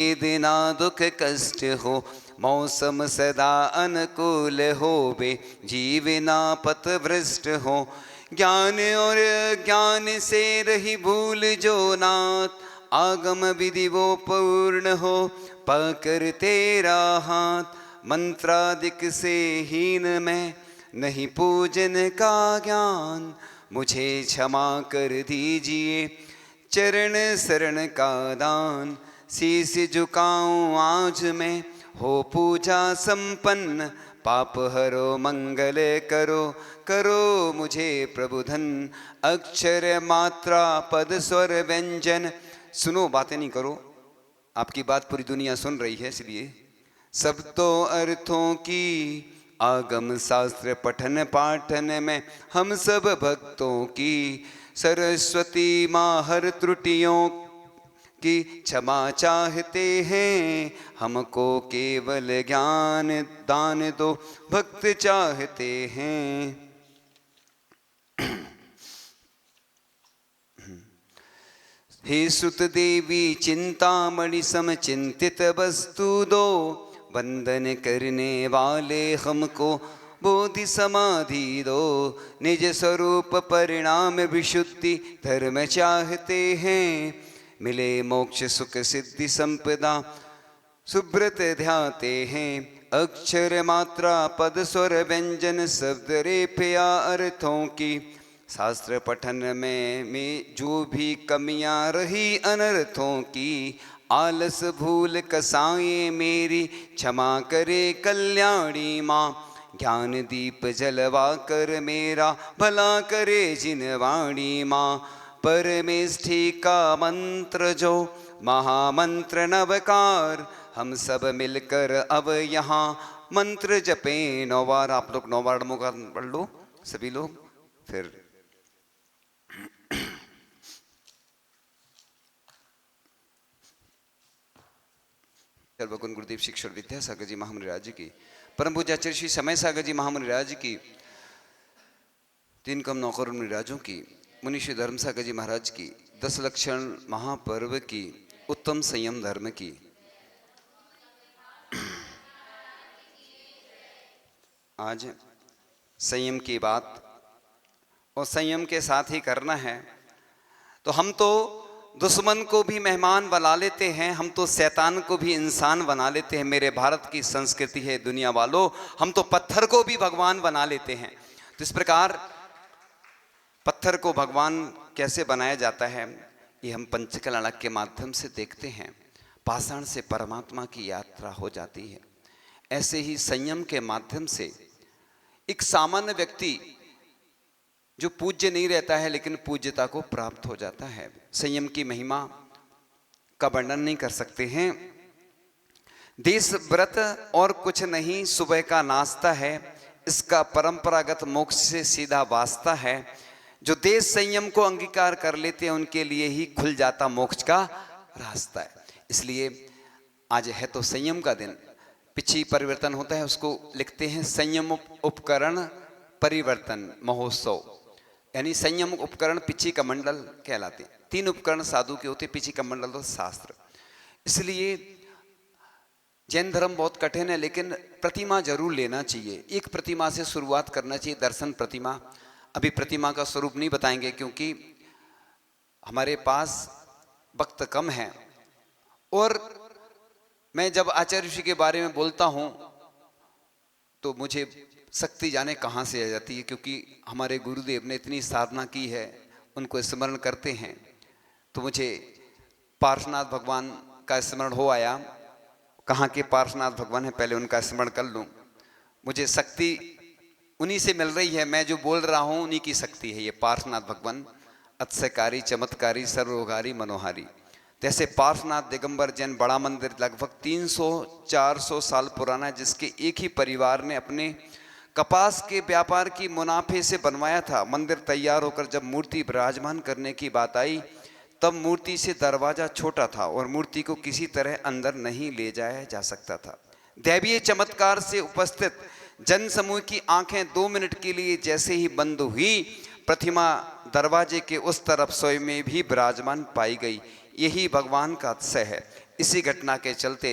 वेदना दुख कष्ट हो, मौसम सदा अनुकूल होवे, जीवना पथभ्रष्ट हो। ज्ञान और ज्ञान से रही भूल जो नाथ, आगम विधि वो पूर्ण हो, पकड़ तेरा हाथ। मंत्रादिक से हीन मैं, नहीं पूजन का ज्ञान, मुझे क्षमा कर दीजिए चरण शरण का दान। शीश झुकाऊं आज मैं, हो पूजा संपन्न, पाप हरो मंगल करो, करो मुझे प्रभु धन। अक्षर मात्रा पद स्वर व्यंजन, सुनो बातें नहीं करो, आपकी बात पूरी दुनिया सुन रही है, इसलिए सब तो अर्थों की आगम शास्त्र पठन पाठन में हम सब भक्तों की, सरस्वती माँ हर त्रुटियों की क्षमा चाहते हैं, हमको केवल ज्ञान दान दो भक्त चाहते हैं। हे सुत देवी चिंतामणि सम चिंतित वस्तु दो, वंदन करने वाले हमको बोधि समाधि दो। निज स्वरूप परिणाम विशुद्धि धर्म चाहते हैं, मिले मोक्ष सुख सिद्धि संपदा सुब्रत ध्याते हैं। अक्षर मात्रा पद स्वर व्यंजन शब्द रेफ या अर्थों की, शास्त्र पठन में जो भी कमियां रही अनर्थों की, आलस भूल कसाए मेरी क्षमा करे कल्याणी माँ। ज्ञान दीप जलवा कर मेरा भला करे जिनवाणी माँ। परमेष्ठी का मंत्र जो महामंत्र नवकार, हम सब मिलकर अब यहाँ मंत्र जपें 9 बार। आप लोग 9 बार मुका पढ़ लो सभी लोग, फिर सर्वगुण गुरुदेव शिक्षण विद्यासागर जी महामुनि राज की, परम पूज्याचार्य श्री समय सागर जी महामुनि राज की, 3 कम 9 करोड़ मुनि राजों की, मुनि श्री धर्म सागर जी महाराज की, 10 लक्षण महापर्व की, उत्तम संयम धर्म की। आज संयम की बात, और संयम के साथ ही करना है। तो हम तो दुश्मन को भी मेहमान बना लेते हैं, हम तो शैतान को भी इंसान बना लेते हैं। मेरे भारत की संस्कृति है दुनिया वालों, हम तो पत्थर को भी भगवान बना लेते हैं। तो इस प्रकार पत्थर को भगवान कैसे बनाया जाता है, ये हम पंचकला के माध्यम से देखते हैं। पाषाण से परमात्मा की यात्रा हो जाती है। ऐसे ही संयम के माध्यम से एक सामान्य व्यक्ति जो पूज्य नहीं रहता है, लेकिन पूज्यता को प्राप्त हो जाता है। संयम की महिमा का वर्णन नहीं कर सकते हैं। देश व्रत और कुछ नहीं, सुबह का नाश्ता है, इसका परंपरागत मोक्ष से सीधा वास्ता है। जो देश संयम को अंगीकार कर लेते हैं, उनके लिए ही खुल जाता मोक्ष का रास्ता है। इसलिए आज है तो संयम का दिन। पिछी परिवर्तन होता है, उसको लिखते हैं संयम उपकरण परिवर्तन महोत्सव, यानी संयम उपकरण पिछी का मंडल कहलाते हैं। 3 उपकरण साधु के होते, पिछी का मंडल और शास्त्र। इसलिए जैन धर्म बहुत कठिन है, लेकिन प्रतिमा जरूर लेना चाहिए। एक प्रतिमा से शुरुआत करना चाहिए, दर्शन प्रतिमा। अभी प्रतिमा का स्वरूप नहीं बताएंगे, क्योंकि हमारे पास वक्त कम है। और मैं जब आचार्य ऋषि के बारे में बोलता हूं तो मुझे शक्ति जाने कहाँ से आ जाती है, क्योंकि हमारे गुरुदेव ने इतनी साधना की है, उनको स्मरण करते हैं तो मुझे पार्श्वनाथ भगवान का स्मरण हो आया। कहाँ के पार्श्वनाथ भगवान है, पहले उनका स्मरण कर लूँ। मुझे शक्ति उन्हीं से मिल रही है, मैं जो बोल रहा हूँ उन्हीं की शक्ति है। ये पार्श्वनाथ भगवान अत्स्यकारी चमत्कारी सर्वोपकारी मनोहारी। जैसे पार्श्वनाथ दिगंबर जैन बड़ा मंदिर लगभग 300-400 साल पुराना है, जिसके एक ही परिवार ने अपने कपास के व्यापार की मुनाफे से बनवाया था। मंदिर तैयार होकर जब मूर्ति विराजमान करने की बात आई, तब मूर्ति से दरवाजा छोटा था और मूर्ति को किसी तरह अंदर नहीं ले जाया जा सकता था। दैवीय चमत्कार से उपस्थित जन समूह की आंखें 2 मिनट के लिए जैसे ही बंद हुई, प्रतिमा दरवाजे के उस तरफ सोए में भी विराजमान पाई गई। यही भगवान का अतिशय है। इसी घटना के चलते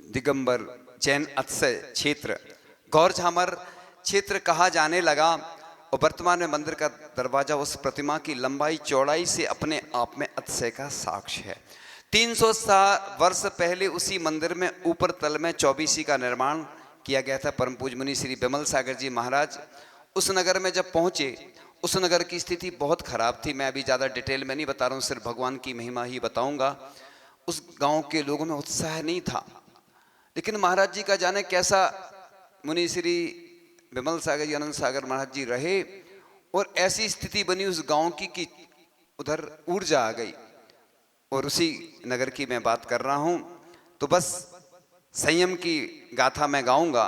दिगंबर जैन अतिशय क्षेत्र गौर झामर क्षेत्र कहा जाने लगा और वर्तमान में मंदिर का दरवाजा उस प्रतिमा की लंबाई चौड़ाई से अपने आप में अतिशय का साक्ष्य है। 300 वर्ष पहले उसी मंदिर में ऊपर तल में 24 का निर्माण किया गया था। परम पूज्य मुनि श्री विमल सागर जी महाराज उस नगर में जब पहुंचे, उस नगर की स्थिति बहुत खराब थी। मैं अभी ज़्यादा डिटेल में नहीं बता रहा हूँ, सिर्फ भगवान की महिमा ही बताऊंगा। उस गांव के लोगों में उत्साह नहीं था, लेकिन महाराज जी का जाने कैसा मुनि श्री विमल सागर जी, आनंद सागर महाराज जी रहे और ऐसी स्थिति बनी उस गांव की कि उधर ऊर्जा आ गई। और उसी नगर की मैं बात कर रहा हूं, तो बस संयम की गाथा मैं गाऊंगा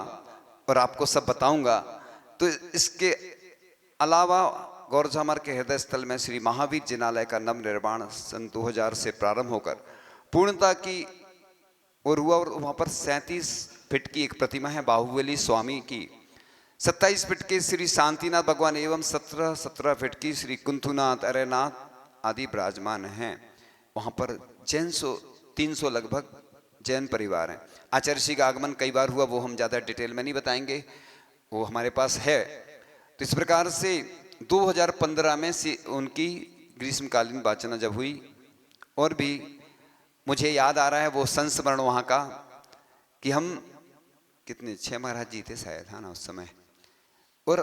और आपको सब बताऊंगा। तो इसके अलावा गौर झामर के हृदय स्थल में श्री महावीर जिनालय का नव निर्माण सन 2000 से प्रारंभ होकर पूर्णता की और हुआ, और वहाँ पर 37 फीट की एक प्रतिमा है बाहुबली स्वामी की, 27 फीट के श्री शांतिनाथ भगवान एवं 17 फीट की श्री कुंथुनाथ अरेनाथ आदि विराजमान हैं। वहाँ पर 300 लगभग जैन परिवार हैं। आचार्य श्री का आगमन कई बार हुआ, वो हम ज़्यादा डिटेल में नहीं बताएंगे, वो हमारे पास है। तो इस प्रकार से 2015 में से उनकी ग्रीष्मकालीन वाचना जब हुई, और भी मुझे याद आ रहा है वो संस्मरण वहाँ का कि हम कितने 6 महाराज जी थे शायद, है ना उस समय। और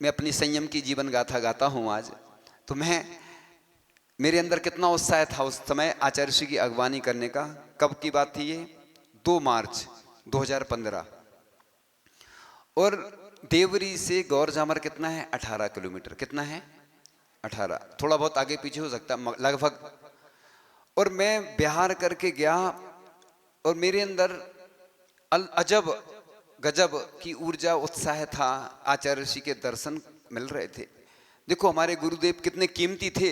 मैं अपनी संयम की जीवन गाथा गाता हूँ आज, तो मेरे अंदर कितना उत्साह था उस समय आचार्य श्री की अगवानी करने का। कब की बात थी ये? 2 मार्च 2015। और देवरी से गौर झामर कितना है? 18 किलोमीटर। कितना है? 18, थोड़ा बहुत आगे पीछे हो सकता है लगभग। और मैं बिहार करके गया और मेरे अंदर अजब गजब की ऊर्जा उत्साह था। आचार्य श्री के दर्शन मिल रहे थे। देखो हमारे गुरुदेव कितने कीमती थे।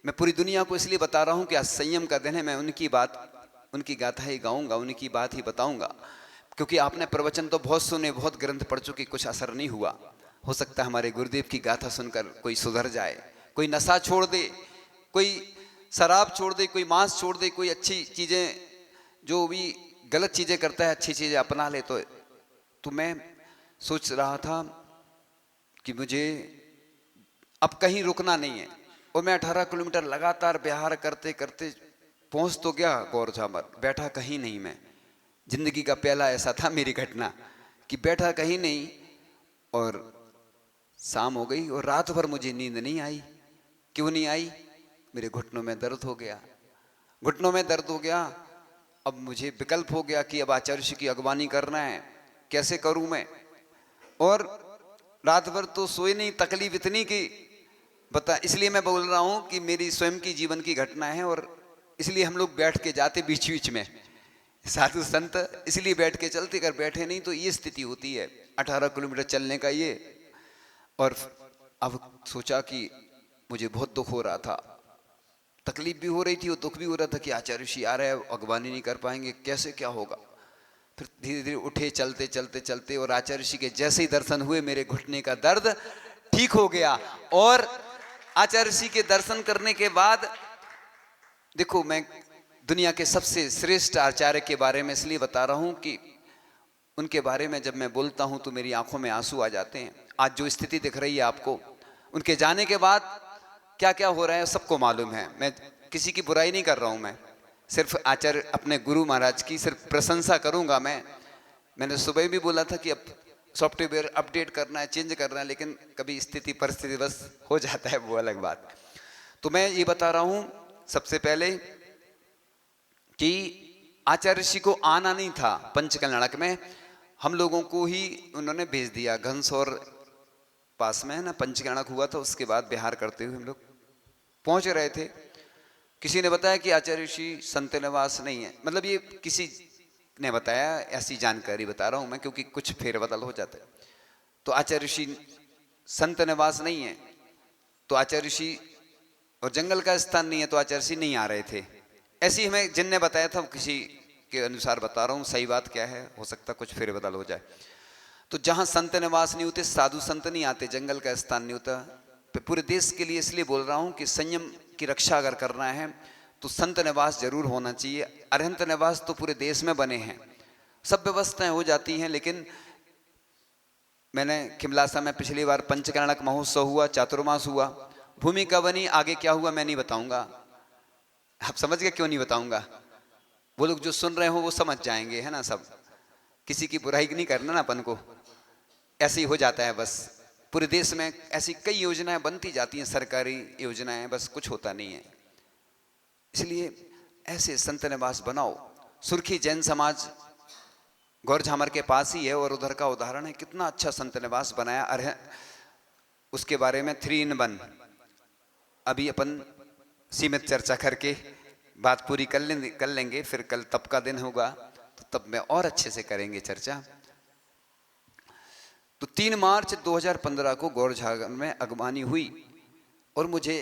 मैं पूरी दुनिया को इसलिए बता रहा हूँ कि आज संयम का दिन है। मैं उनकी बात, उनकी गाथा ही गाऊंगा, उनकी बात ही बताऊंगा, क्योंकि आपने प्रवचन तो बहुत सुने, बहुत ग्रंथ पढ़ चुके, कुछ असर नहीं हुआ। हो सकता है हमारे गुरुदेव की गाथा सुनकर कोई सुधर जाए, कोई नशा छोड़ दे, कोई शराब छोड़ दे, कोई मांस छोड़ दे, कोई अच्छी चीज़ें, जो भी गलत चीज़ें करता है अच्छी चीज़ें अपना ले। तो मैं सोच रहा था कि मुझे अब कहीं रुकना नहीं है। और मैं 18 किलोमीटर लगातार बिहार करते करते पहुंच तो गया गौर झामर, बैठा कहीं नहीं। मैं जिंदगी का पहला ऐसा था मेरी घटना कि बैठा कहीं नहीं। और शाम हो गई और रात भर मुझे नींद नहीं आई। क्यों नहीं आई? मेरे घुटनों में दर्द हो गया, घुटनों में दर्द हो गया। अब मुझे विकल्प हो गया कि अब आचार्य श्री की अगवानी करना है, कैसे करूं मैं? और रात भर तो सोए नहीं, तकलीफ इतनी की बता। इसलिए मैं बोल रहा हूं कि मेरी स्वयं की जीवन की घटना है, और इसलिए हम लोग बैठ के जाते बीच बीच में, साधु संत इसलिए बैठ के चलते, अगर बैठे नहीं तो ये स्थिति होती है 18 किलोमीटर चलने का ये। और अब सोचा कि मुझे बहुत दुख हो रहा था, तकलीफ भी हो रही थी और दुख भी हो रहा था कि आचार्य श्री आ रहे हैं, अगवानी नहीं कर पाएंगे, कैसे क्या होगा। फिर धीरे धीरे उठे, चलते चलते चलते, और आचार्य श्री के जैसे ही दर्शन हुए मेरे घुटने का दर्द ठीक हो गया। और आचार्य श्री के दर्शन करने के बाद, देखो मैं दुनिया के सबसे श्रेष्ठ आचार्य के बारे में इसलिए बता रहा हूं कि उनके बारे में जब मैं बोलता हूं तो मेरी आंखों में आंसू आ जाते हैं। आज जो स्थिति दिख रही है आपको, उनके जाने के बाद क्या क्या हो रहा है सबको मालूम है। मैं किसी की बुराई नहीं कर रहा हूं, मैं सिर्फ आचार्य अपने गुरु महाराज की सिर्फ प्रशंसा करूंगा। मैंने सुबह भी बोला था कि अब सॉफ्टवेयर अपडेट करना है, चेंज करना है, लेकिन कभी स्थिति परिस्थिति बस हो जाता है, वो अलग बात। तो मैं ये बता रहा हूं सबसे पहले कि आचार्य श्री को आना नहीं था पंचकल्याणक में, हम लोगों को ही उन्होंने भेज दिया। घनसौर पास में है ना पंचकल्याणक हुआ था, उसके बाद बिहार करते हुए हम लोग पहुंच रहे थे। किसी ने बताया कि आचार्य श्री संत निवास नहीं है, मतलब ये किसी ने बताया, ऐसी जानकारी बता रहा हूं मैं, क्योंकि कुछ फेरबदल हो जाता है। तो आचार्य श्री संत निवास नहीं है, तो आचार्य श्री और जंगल का स्थान नहीं है, तो आचार्य श्री नहीं आ रहे थे। ऐसी हमें जिनने बताया था, किसी के अनुसार बता रहा हूँ, सही बात क्या है हो सकता कुछ फेरबदल हो जाए। तो जहाँ संत निवास नहीं होते, साधु संत नहीं आते, जंगल का स्थान नहीं होता। पूरे देश के लिए इसलिए बोल रहा हूँ कि संयम की रक्षा अगर करना है तो संत निवास जरूर होना चाहिए। अरहंत निवास तो पूरे देश में बने हैं, सब व्यवस्थाएं हो जाती हैं, लेकिन मैंने खिमलासा में पिछली बार पंचकर्णक महोत्सव हुआ, चातुर्मास हुआ, भूमिका बनी, आगे क्या हुआ मैं नहीं बताऊंगा। आप समझ गए क्यों नहीं बताऊंगा? वो लोग जो सुन रहे हो वो समझ जाएंगे, है ना। सब किसी की बुराई नहीं करना ना अपन को, ऐसे ही हो जाता है बस। पूरे देश में ऐसी कई योजनाएं बनती जाती हैं, सरकारी योजनाएं, बस कुछ होता नहीं है। इसलिए ऐसे संत निवास बनाओ। सुर्खी जैन समाज गौरझामर के पास ही है और उधर का उदाहरण है, कितना अच्छा संत निवास बनाया। अरे उसके बारे में 3 in 1 अभी अपन सीमित चर्चा करके बात पूरी कर लेंगे, फिर कल तप का दिन होगा तो तब में और अच्छे से करेंगे चर्चा। तो 3 मार्च 2015 को गौरझामर में अगवानी हुई और मुझे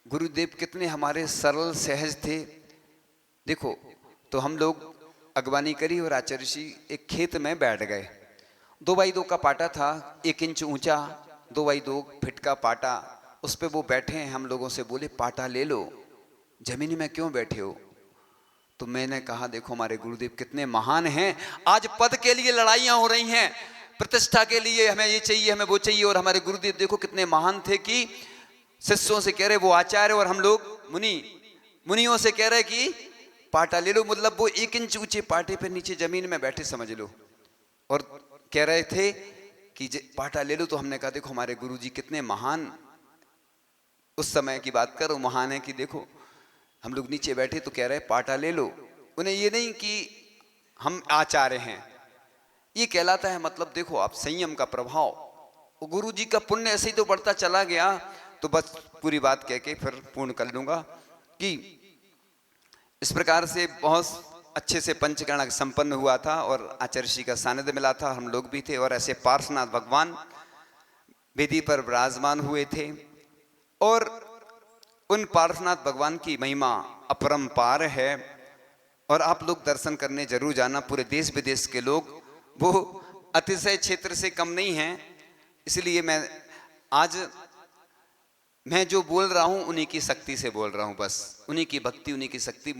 गुरुदेव कितने हमारे सरल सहज थे। देखो, तो हम लोग अगवानी करी और आचार्य जी एक खेत में बैठ गए। 2x2 का पाटा था, 1 इंच ऊंचा, 2x2 फीट का पाटा, उस पे वो बैठे हैं। हम लोगों से बोले पाटा ले लो, जमीन में क्यों बैठे हो? तो मैंने कहा देखो हमारे गुरुदेव कितने महान हैं। आज पद के लिए लड़ाइयां हो रही हैं, प्रतिष्ठा के लिए, हमें ये चाहिए हमें वो चाहिए, और हमारे गुरुदेव देखो कितने महान थे कि शिष्यों से कह रहे वो आचार्य और हम लोग मुनियों से कह रहे कि पाटा ले लो। मतलब वो 1 इंच ऊंचे पाटे पे नीचे जमीन में बैठे समझ लो, और कह रहे थे कि पाटा ले लो। तो हमने कहा देखो हमारे गुरुजी कितने महान, उस समय की बात करो, महान है कि देखो हम लोग नीचे बैठे तो कह रहे पाटा ले लो। उन्हें ये नहीं कि हम आचार्य हैं, ये कहलाता है मतलब देखो आप संयम का प्रभाव। गुरु जी का पुण्य ऐसे ही तो बढ़ता चला गया। तो बस पूरी बात कह के फिर पूर्ण कर लूंगा कि इस प्रकार से बहुत अच्छे से पंचकर्णक संपन्न हुआ था और आचार्य जी का सानिध्य मिला था, हम लोग भी थे। और ऐसे पार्श्वनाथ भगवान वेदी पर विराजमान हुए थे और उन पार्श्वनाथ भगवान की महिमा अपरंपार है और आप लोग दर्शन करने जरूर जाना। पूरे देश विदेश के लोग, वो अतिशय क्षेत्र से कम नहीं हैं। इसलिए मैं जो बोल रहा हूं उन्हीं की शक्ति से बोल रहा हूं, बस उन्हीं की भक्ति, उन्हीं की शक्ति।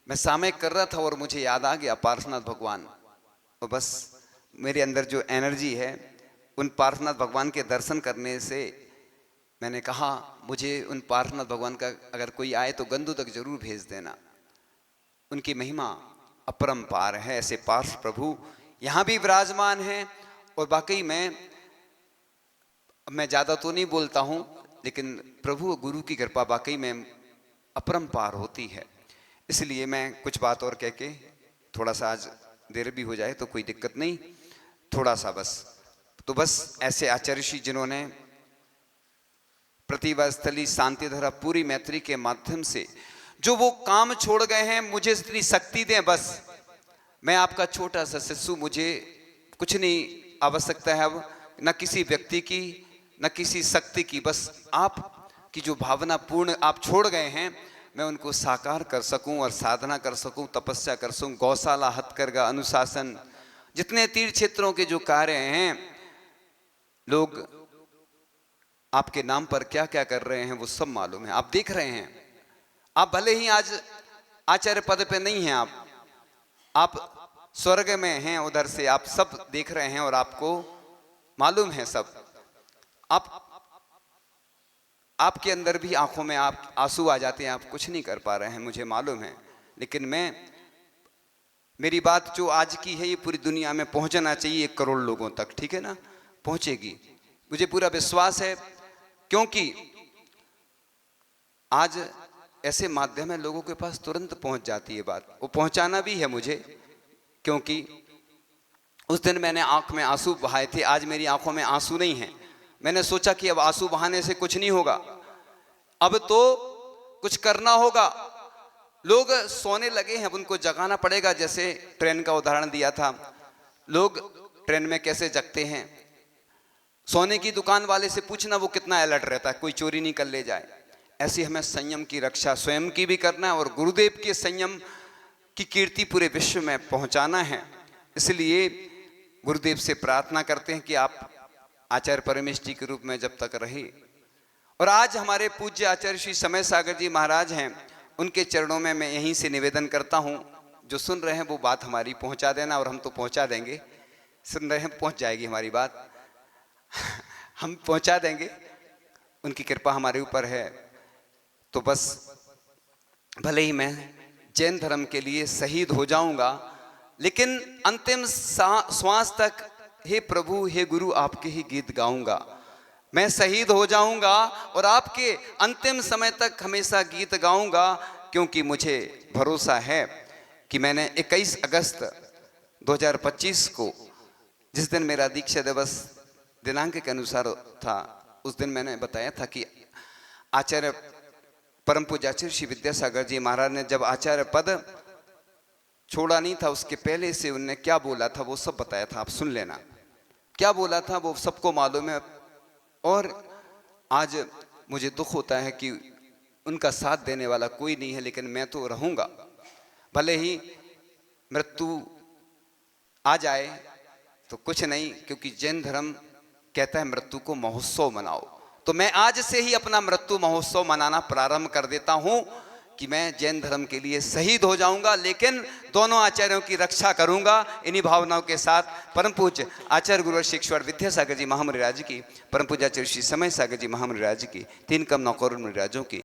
मैं सामयिक कर रहा था और मुझे याद आ गया पार्श्वनाथ भगवान, और बस मेरे अंदर जो एनर्जी है उन पार्श्वनाथ भगवान के दर्शन करने से मैंने कहा मुझे उन पार्श्वनाथ भगवान का अगर कोई आए तो गंदू तक जरूर भेज देना। उनकी महिमा अपरंपार है। ऐसे पार्श्व प्रभु यहां भी विराजमान है। और वाकई में मैं ज्यादा तो नहीं बोलता हूं, लेकिन प्रभु गुरु की कृपा वाकई में अपरंपार होती है। इसलिए मैं कुछ बात और कह के, थोड़ा सा आज देर भी हो जाए तो कोई दिक्कत नहीं, थोड़ा सा बस। तो बस ऐसे आचार्य श्री जिन्होंने प्रतिभा स्थली शांतिधरा पूरी मैत्री के माध्यम से जो वो काम छोड़ गए हैं, मुझे इतनी शक्ति दें। बस मैं आपका छोटा सा शिशु, मुझे कुछ नहीं आवश्यकता है अब, न किसी व्यक्ति की न किसी शक्ति की। बस आप की जो भावना पूर्ण आप छोड़ गए हैं, मैं उनको साकार कर सकूं और साधना कर सकूं, तपस्या कर सकूं। गौशाला, हथकरघा, अनुशासन, जितने तीर्थ क्षेत्रों के जो कार्य हैं, लोग आपके नाम पर क्या क्या कर रहे हैं वो सब मालूम है, आप देख रहे हैं। आप भले ही आज आचार्य पद पे नहीं हैं, आप स्वर्ग में हैं, उधर से आप सब देख रहे हैं और आपको मालूम है सब। आपके अंदर भी आंखों में आप आंसू आ जाते हैं, आप कुछ नहीं कर पा रहे हैं, मुझे मालूम है। लेकिन मेरी बात जो आज की है ये पूरी दुनिया में पहुंचना चाहिए, 1 करोड़ लोगों तक, ठीक है ना? पहुंचेगी, मुझे पूरा विश्वास है। क्योंकि आज ऐसे माध्यम है, लोगों के पास तुरंत पहुंच जाती है बात, वो पहुंचाना भी है मुझे। क्योंकि उस दिन मैंने आंख में आंसू बहाए थे, आज मेरी आंखों में आंसू नहीं है। मैंने सोचा कि अब आंसू बहाने से कुछ नहीं होगा, अब तो कुछ करना होगा। लोग सोने लगे हैं, अब उनको जगाना पड़ेगा। जैसे ट्रेन का उदाहरण दिया था, लोग ट्रेन में कैसे जगते हैं, सोने की दुकान वाले से पूछना वो कितना अलर्ट रहता है, कोई चोरी नहीं कर ले जाए। ऐसी हमें संयम की रक्षा स्वयं की भी करना है और गुरुदेव के संयम की कीर्ति पूरे विश्व में पहुंचाना है। इसलिए गुरुदेव से प्रार्थना करते हैं कि आप आचार्य परमेश जी के रूप में जब तक रहे। और आज हमारे पूज्य आचार्य श्री समय सागर जी महाराज हैं, उनके चरणों में मैं यहीं से निवेदन करता हूँ, जो सुन रहे हैं वो बात हमारी पहुँचा देना, और हम तो पहुँचा देंगे। सुन रहे हैं, पहुँच जाएगी हमारी बात, हम पहुँचा देंगे, उनकी कृपा हमारे ऊपर है। तो बस भले ही मैं जैन धर्म के लिए शहीद हो जाऊंगा, लेकिन अंतिम श्वास तक हे प्रभु हे गुरु आपके ही गीत गाऊंगा। मैं शहीद हो जाऊंगा और आपके अंतिम समय तक हमेशा गीत गाऊंगा, क्योंकि मुझे भरोसा है कि मैंने 21 अगस्त 2025 को, जिस दिन मेरा दीक्षा दिवस दिनांक के अनुसार था, उस दिन मैंने बताया था कि आचार्य परम पूज्य आचार्य श्री विद्यासागर जी महाराज ने जब आचार्य पद छोड़ा नहीं था, उसके पहले से उनने क्या बोला था वो सब बताया था। आप सुन लेना, क्या बोला था वो सबको मालूम है। और आज मुझे दुख होता है कि उनका साथ देने वाला कोई नहीं है, लेकिन मैं तो रहूंगा, भले ही मृत्यु आ जाए तो कुछ नहीं, क्योंकि जैन धर्म कहता है मृत्यु को महोत्सव मनाओ। तो मैं आज से ही अपना मृत्यु महोत्सव मनाना प्रारंभ कर देता हूं कि मैं जैन धर्म के लिए शहीद हो जाऊंगा, लेकिन दोनों आचार्यों की रक्षा करूंगा। इन्हीं भावनाओं के साथ परम पूज्य आचार्य गुरुवर शिक्षवर विद्यासागर जी महामुनि राज की, परम पूज्य आचार्य श्री समय सागर जी महामुनि राज की, 3 कम 9 करोड़ मुनि राजों की